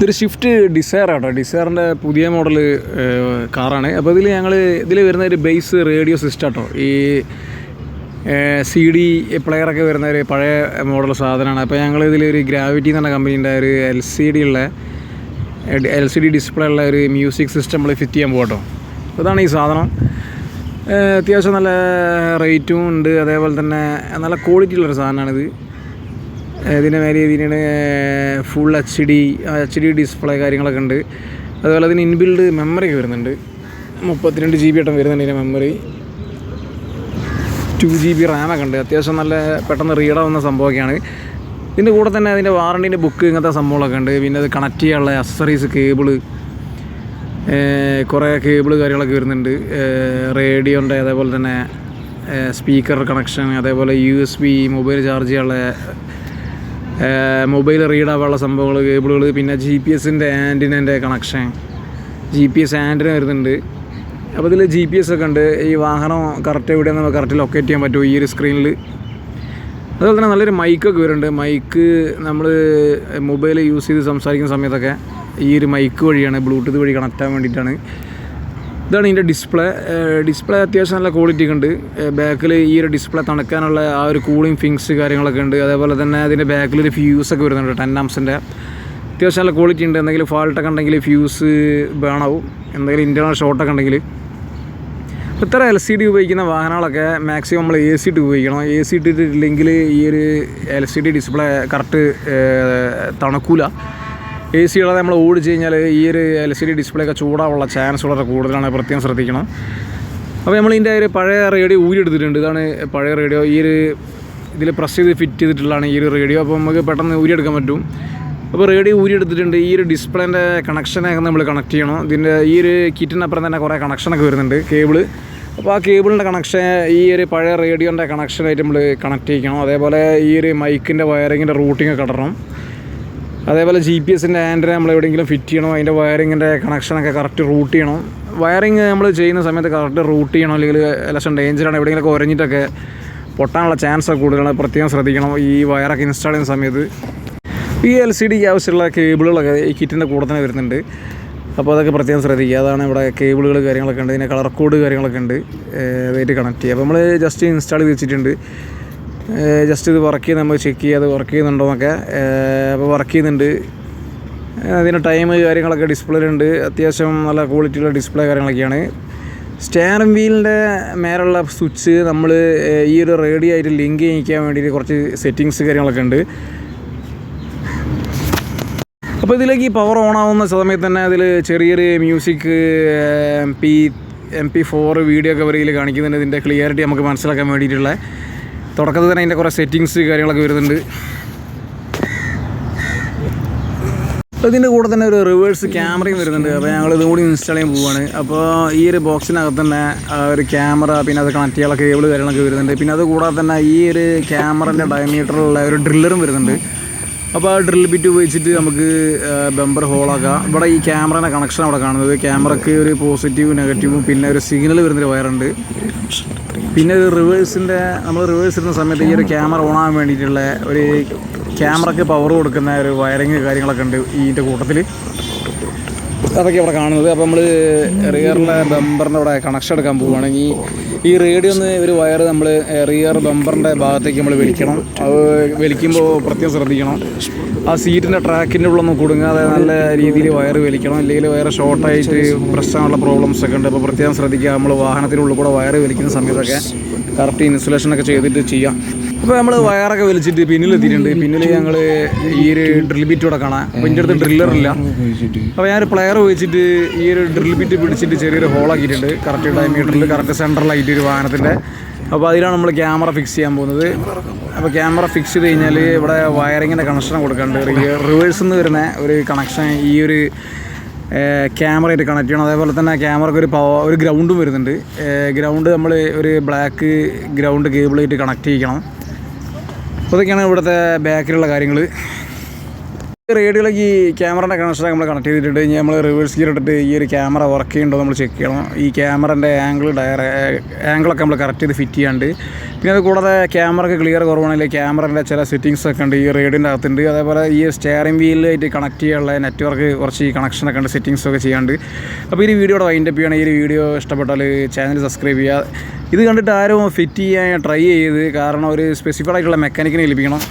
ഇതൊരു Swift Dzire ആട്ടോ. ഡിസയറിൻ്റെ പുതിയ മോഡൽ കാറാണ്. അപ്പോൾ ഇതിൽ വരുന്ന ഒരു ബേസ് റേഡിയോ സിസ്റ്റം ആട്ടോ. ഈ CD പ്ലെയറൊക്കെ വരുന്ന ഒരു പഴയ മോഡൽ സാധനമാണ്. അപ്പോൾ ഇതിലൊരു ഗ്രാവിറ്റി എന്ന് പറഞ്ഞ കമ്പനീൻ്റെ ഒരു LCD ഡിസ്പ്ലേ ഉള്ള ഒരു മ്യൂസിക് സിസ്റ്റം നമ്മൾ ഫിറ്റ് ചെയ്യാൻ പോകട്ടോ. അതാണ് ഈ സാധനം. അത്യാവശ്യം നല്ല റേറ്റും ഉണ്ട്, അതേപോലെ തന്നെ നല്ല ക്വാളിറ്റി ഉള്ളൊരു സാധനമാണിത്. ഇതിൻ്റെ മേലെ ഇതിന് ഫുൾ HD ഡിസ്പ്ലേ കാര്യങ്ങളൊക്കെ ഉണ്ട്. അതുപോലെ അതിന് ഇൻബിൽഡ് മെമ്മറി വരുന്നുണ്ട്. 32 GB ആയിട്ടും വരുന്നുണ്ട് ഇതിൻ്റെ മെമ്മറി. 2 GB റാമൊക്കെ ഉണ്ട്. അത്യാവശ്യം നല്ല പെട്ടെന്ന് റീഡാവുന്ന സംഭവമൊക്കെയാണ്. ഇതിൻ്റെ കൂടെ തന്നെ അതിൻ്റെ വാറണ്ടീൻ്റെ ബുക്ക് ഇങ്ങനത്തെ സംഭവങ്ങളൊക്കെ ഉണ്ട്. പിന്നെ അത് കണക്ട് ചെയ്യാനുള്ള അക്സസറീസ്, കുറേ കേബിള് കാര്യങ്ങളൊക്കെ വരുന്നുണ്ട്. റേഡിയോൻ്റെ, അതേപോലെ തന്നെ സ്പീക്കർ കണക്ഷൻ, അതേപോലെ USB മൊബൈൽ ചാർജ് ചെയ്യാനുള്ള, മൊബൈൽ റീഡാവാനുള്ള സംഭവങ്ങൾ, കേബിളുകൾ, പിന്നെ GPS-ൻ്റെ ആൻറ്റിനൻ്റെ കണക്ഷൻ, GPS ആൻറ്റിന വരുന്നുണ്ട്. അപ്പോൾ ഇതിൽ GPS ഒക്കെ ഉണ്ട്. ഈ വാഹനം കറക്റ്റ് എവിടെയാണെന്ന് നമുക്ക് കറക്റ്റ് ലൊക്കേറ്റ് ചെയ്യാൻ പറ്റും ഈ ഒരു സ്ക്രീനിൽ. അതുപോലെ തന്നെ നല്ലൊരു മൈക്കൊക്കെ വരുന്നുണ്ട്. മൈക്ക് നമ്മൾ മൊബൈൽ യൂസ് ചെയ്ത് സംസാരിക്കുന്ന സമയത്തൊക്കെ ഈ ഒരു മൈക്ക് വഴിയാണ്, ബ്ലൂടൂത്ത് വഴി കണക്റ്റ് ആകാൻ വേണ്ടിയിട്ടാണ്. ഇതാണ് ഇതിൻ്റെ ഡിസ്പ്ലേ അത്യാവശ്യം നല്ല ക്വാളിറ്റി ഒക്കെ ഉണ്ട്. ബാക്കിൽ ഈ ഒരു ഡിസ്പ്ലേ തണുക്കാനുള്ള ആ ഒരു കൂളിംഗ് ഫിങ്സ് കാര്യങ്ങളൊക്കെ ഉണ്ട്. അതേപോലെ തന്നെ അതിൻ്റെ ബാക്കിലൊരു ഫ്യൂസൊക്കെ വരുന്നുണ്ട്. 10 ആംസിൻ്റെ അത്യാവശ്യം നല്ല ക്വാളിറ്റി ഉണ്ട്. എന്തെങ്കിലും ഫാൾട്ടൊക്കെ ഉണ്ടെങ്കിൽ ഫ്യൂസ് ബേണാവും, എന്തെങ്കിലും ഇൻറ്റേർണൽ ഷോട്ടൊക്കെ ഉണ്ടെങ്കിൽ. ഇത്ര LCD ഉപയോഗിക്കുന്ന വാഹനങ്ങളൊക്കെ മാക്സിമം നമ്മൾ AC ഇട്ട് ഉപയോഗിക്കണം. AC ഇട്ടിട്ടില്ലെങ്കിൽ ഈ ഒരു LCD ഡിസ്പ്ലേ കറക്റ്റ് തണുക്കൂല. AC ഇടാതെ നമ്മൾ ഓടിച്ച് കഴിഞ്ഞാൽ ഈ ഒരു LCD ഡിസ്പ്ലേ ഒക്കെ ചൂടാവാനുള്ള ചാൻസ് വളരെ കൂടുതലാണ്. പ്രത്യേകം ശ്രദ്ധിക്കണം. അപ്പോൾ നമ്മൾ ഇതിൻ്റെ ഒരു പഴയ റേഡിയോ ഊരിയെടുത്തിട്ടുണ്ട്. ഇതാണ് പഴയ റേഡിയോ. ഈ ഒരു ഇതിൽ പ്രസ് ചെയ്ത് ഫിറ്റ് ചെയ്തിട്ടുള്ളതാണ് ഈ ഒരു റേഡിയോ. അപ്പോൾ നമുക്ക് പെട്ടെന്ന് ഊരിയെടുക്കാൻ പറ്റും. അപ്പോൾ റേഡിയോ ഊരിയെടുത്തിട്ടുണ്ട്. ഈ ഒരു ഡിസ്പ്ലേൻ്റെ കണക്ഷനൊക്കെ നമ്മൾ കണക്ട് ചെയ്യണം. ഇതിൻ്റെ ഈ ഒരു കിറ്റിനപ്പുറം തന്നെ കുറേ കണക്ഷനൊക്കെ വരുന്നുണ്ട്, കേബിള്. അപ്പോൾ ആ കേബിളിൻ്റെ കണക്ഷൻ ഈ ഒരു പഴയ റേഡിയോൻ്റെ കണക്ഷനായിട്ട് നമ്മൾ കണക്ട് ചെയ്യിക്കണം. അതേപോലെ ഈ ഒരു മൈക്കിൻ്റെ വയറിങ്ങിൻ്റെ റൂട്ടിങ് ഒക്കെ ഇടണം. അതേപോലെ GPS-ൻ്റെ ആൻറ്റിന നമ്മൾ എവിടെയെങ്കിലും ഫിറ്റ് ചെയ്യണം. അതിൻ്റെ വയറിങ്ങിൻ്റെ കണക്ഷനൊക്കെ കറക്റ്റ് റൂട്ട് ചെയ്യണം. വയറിങ് നമ്മൾ ചെയ്യുന്ന സമയത്ത് കറക്റ്റ് റൂട്ട് ചെയ്യണം. അല്ലെങ്കിൽ ലക്ഷം ഡേഞ്ചറാണ്. എവിടെയെങ്കിലുമൊക്കെ ഉരഞ്ഞിട്ടൊക്കെ പൊട്ടാനുള്ള ചാൻസ് കൂടുതലാണ്. പ്രത്യേകം ശ്രദ്ധിക്കണം ഈ വയറൊക്കെ ഇൻസ്റ്റാൾ ചെയ്യുന്ന സമയത്ത്. ഈ LCDക്ക് ആവശ്യമുള്ള കേബിളുകളൊക്കെ ഈ കിറ്റിൻ്റെ കൂടെ തന്നെ വരുന്നുണ്ട്. അപ്പോൾ അതൊക്കെ പ്രത്യേകം ശ്രദ്ധിക്കുക. അതാണ് ഇവിടെ കേബിളുകൾ കാര്യങ്ങളൊക്കെ ഉണ്ട്. ഇതിൻ്റെ കളർ കോഡ് കാര്യങ്ങളൊക്കെ ഉണ്ട്, അതായിട്ട് കണക്ട് ചെയ്യുക. അപ്പോൾ നമ്മൾ ജസ്റ്റ് ഇൻസ്റ്റാൾ ചെയ്ത് വെച്ചിട്ടുണ്ട്. ജസ്റ്റ് ഇത് വർക്ക് ചെയ്ത് നമ്മൾ ചെക്ക് ചെയ്യുക, അത് വർക്ക് ചെയ്യുന്നുണ്ടോ എന്നൊക്കെ. അപ്പോൾ വർക്ക് ചെയ്യുന്നുണ്ട്. അതിൻ്റെ ടൈം കാര്യങ്ങളൊക്കെ ഡിസ്പ്ലേയിലുണ്ട്. അത്യാവശ്യം നല്ല ക്വാളിറ്റിയുള്ള ഡിസ്പ്ലേ കാര്യങ്ങളൊക്കെയാണ്. സ്റ്റിയറിംഗ് വീലിൻ്റെ മേലുള്ള സ്വിച്ച് നമ്മൾ ഈ ഒരു റേഡിയോ ആയിട്ട് ലിങ്ക് ചെയ്യിക്കാൻ വേണ്ടിയിട്ട് കുറച്ച് സെറ്റിങ്സ് കാര്യങ്ങളൊക്കെ ഉണ്ട്. അപ്പോൾ ഇതിലേക്ക് ഈ പവർ ഓൺ ആവുന്ന സമയത്ത് തന്നെ അതിൽ ചെറിയൊരു മ്യൂസിക് MP4 വീഡിയോ ഒക്കെ വരിയിൽ കാണിക്കുന്നുണ്ട്. ഇതിൻ്റെ ക്ലിയറിറ്റി നമുക്ക് മനസ്സിലാക്കാൻ വേണ്ടിയിട്ടുള്ള തുടക്കത്തിൽ തന്നെ അതിൻ്റെ കുറേ സെറ്റിങ്സ് കാര്യങ്ങളൊക്കെ വരുന്നുണ്ട്. അപ്പോൾ ഇതിൻ്റെ കൂടെ തന്നെ ഒരു റിവേഴ്സ് ക്യാമറയും വരുന്നുണ്ട്. അപ്പോൾ ഞങ്ങൾ ഇതും കൂടി ഇൻസ്റ്റാൾ ചെയ്യാൻ പോവുകയാണ്. അപ്പോൾ ഈ ഒരു ബോക്സിനകത്ത് തന്നെ ഒരു ക്യാമറ, പിന്നെ അത് കണക്ട് ചെയ്യാനുള്ള കേബിൾ കാര്യങ്ങളൊക്കെ വരുന്നുണ്ട്. പിന്നെ അത് കൂടാതെ തന്നെ ഈ ഒരു ക്യാമറൻ്റെ ഡയമീറ്ററുള്ള ഒരു ഡ്രില്ലറും വരുന്നുണ്ട്. അപ്പോൾ ആ ഡ്രിൽ ബിറ്റ് ഉപയോഗിച്ചിട്ട് നമുക്ക് ബമ്പർ ഹോളാക്കാം. ഇവിടെ ഈ ക്യാമറയുടെ കണക്ഷൻ അവിടെ കാണുന്നത്. ക്യാമറയ്ക്ക് ഒരു പോസിറ്റീവും നെഗറ്റീവും പിന്നെ ഒരു സിഗ്നൽ വരുന്നൊരു വയറുണ്ട്. പിന്നെ ഒരു നമ്മൾ റിവേഴ്സ് ഇടുന്ന സമയത്ത് ഈ ഒരു ക്യാമറ ഓണാകാൻ വേണ്ടിയിട്ടുള്ള ഒരു ക്യാമറയ്ക്ക് പവർ കൊടുക്കുന്ന ഒരു വയറിങ് കാര്യങ്ങളൊക്കെ ഉണ്ട് ഇതിൻ്റെ കൂട്ടത്തിൽ. അതൊക്കെ ഇവിടെ കാണുന്നത്. അപ്പോൾ നമ്മൾ റിയറിലെ ബമ്പറിൻ്റെ അവിടെ കണക്ഷൻ എടുക്കാൻ പോവുകയാണെങ്കിൽ ഈ റേഡിയോ ഒരു വയർ നമ്മൾ റിയർ ബമ്പറിൻ്റെ ഭാഗത്തേക്ക് നമ്മൾ വലിക്കണം. അത് വലിക്കുമ്പോൾ പ്രത്യേകം ശ്രദ്ധിക്കണം. ആ സീറ്റിൻ്റെ ട്രാക്കിൻ്റെ ഉള്ളൊന്നും കുടുങ്ങാതെ നല്ല രീതിയിൽ വയർ വലിക്കണം. അല്ലെങ്കിൽ വയർ ഷോർട്ടായിട്ട് പ്രശ്നമുള്ള പ്രോബ്ലംസ് ഒക്കെ ഉണ്ട്. അപ്പോൾ പ്രത്യേകം ശ്രദ്ധിക്കുക. നമ്മൾ വാഹനത്തിനുള്ളിൽ കൂടെ വയർ വലിക്കുന്ന സമയത്തൊക്കെ കറക്റ്റ് ഇൻസുലേഷനൊക്കെ ചെയ്തിട്ട് ചെയ്യാം. അപ്പോൾ നമ്മൾ വയറൊക്കെ വലിച്ചിട്ട് പിന്നിലെത്തിയിട്ടുണ്ട്. പിന്നിൽ ഞങ്ങൾ ഈ ഒരു ഡ്രിൽ ബിറ്റ് ഇവിടെ കാണാം. അപ്പോൾ എൻ്റെ അടുത്ത് ഡ്രില്ലറില്ല. അപ്പോൾ ഞാനൊരു പ്ലെയർ വെച്ചിട്ട് ഈ ഒരു ഡ്രിൽ ബിറ്റ് പിടിച്ചിട്ട് ചെറിയൊരു ഹോളാക്കിയിട്ടുണ്ട്. കറക്റ്റ് ഡയമീറ്ററിൽ കറക്റ്റ് സെൻട്രലായിട്ട് ഒരു വാഹനത്തിൻ്റെ. അപ്പോൾ അതിലാണ് നമ്മൾ ക്യാമറ ഫിക്സ് ചെയ്യാൻ പോകുന്നത്. അപ്പോൾ ക്യാമറ ഫിക്സ് ചെയ്ത് കഴിഞ്ഞാൽ ഇവിടെ വയറിങ്ങിൻ്റെ കണക്ഷൻ കൊടുക്കാനുണ്ട്. റിവേഴ്സിൽ നിന്ന് വരുന്ന ഒരു കണക്ഷൻ ഈ ഒരു ക്യാമറയായിട്ട് കണക്ട് ചെയ്യണം. അതേപോലെ തന്നെ ക്യാമറയ്ക്ക് ഒരു ഗ്രൗണ്ടും വരുന്നുണ്ട്. ഗ്രൗണ്ട് നമ്മൾ ഒരു ബ്ലാക്ക് ഗ്രൗണ്ട് കേബിളായിട്ട് കണക്ട് ചെയ്യിക്കണം. അതൊക്കെയാണ് ഇവിടുത്തെ ബാക്കിലുള്ള കാര്യങ്ങൾ. റേഡിയോയിലേക്ക് ഈ ക്യാമറയുടെ കണക്ഷൻ നമ്മൾ കണക്ട് ചെയ്തിട്ട് ഇനി നമ്മൾ റിവേഴ്സ് ഗിയർ ഇട്ടിട്ട് ഈ ഒരു ക്യാമറ വർക്ക് ചെയ്യുന്നുണ്ടോ നമ്മൾ ചെക്ക് ചെയ്യണം. ഈ ക്യാമറൻ്റെ ആംഗിളൊക്കെ നമ്മൾ കറക്റ്റ് ചെയ്ത് ഫിറ്റ് ചെയ്യാണ്ട്. പിന്നെ അത് കൂടാതെ ക്യാമറയ്ക്ക് ക്ലിയർ കുറവാണെങ്കിൽ ക്യാമറൻ്റെ ചില സെറ്റിങ്സൊക്കെ ഉണ്ട് ഈ റേഡിയോൻ്റെ അകത്തുണ്ട്. അതേപോലെ ഈ സ്റ്റിയറിംഗ് വീലിലായിട്ട് കണക്ട് ചെയ്യാനുള്ള നെറ്റ്വർക്ക് കുറച്ച് ഈ കണക്ഷനൊക്കെ ഉണ്ട്, സെറ്റിങ്സൊക്കെ ചെയ്യാണ്ട്. അപ്പോൾ ഈ വീഡിയോയുടെ വൈൻഡപ്പ് ചെയ്യണം. ഈ ഒരു വീഡിയോ ഇഷ്ടപ്പെട്ടാൽ ചാനൽ സബ്സ്ക്രൈബ് ചെയ്യുക. ഇത് കണ്ടിട്ട് ആരും ഫിറ്റ് ചെയ്യാൻ ട്രൈ ചെയ്ത്, കാരണം ഒരു സ്പെസിഫൈഡ് ആയിട്ടുള്ള മെക്കാനിക്കിനെ ഏൽപ്പിക്കണം.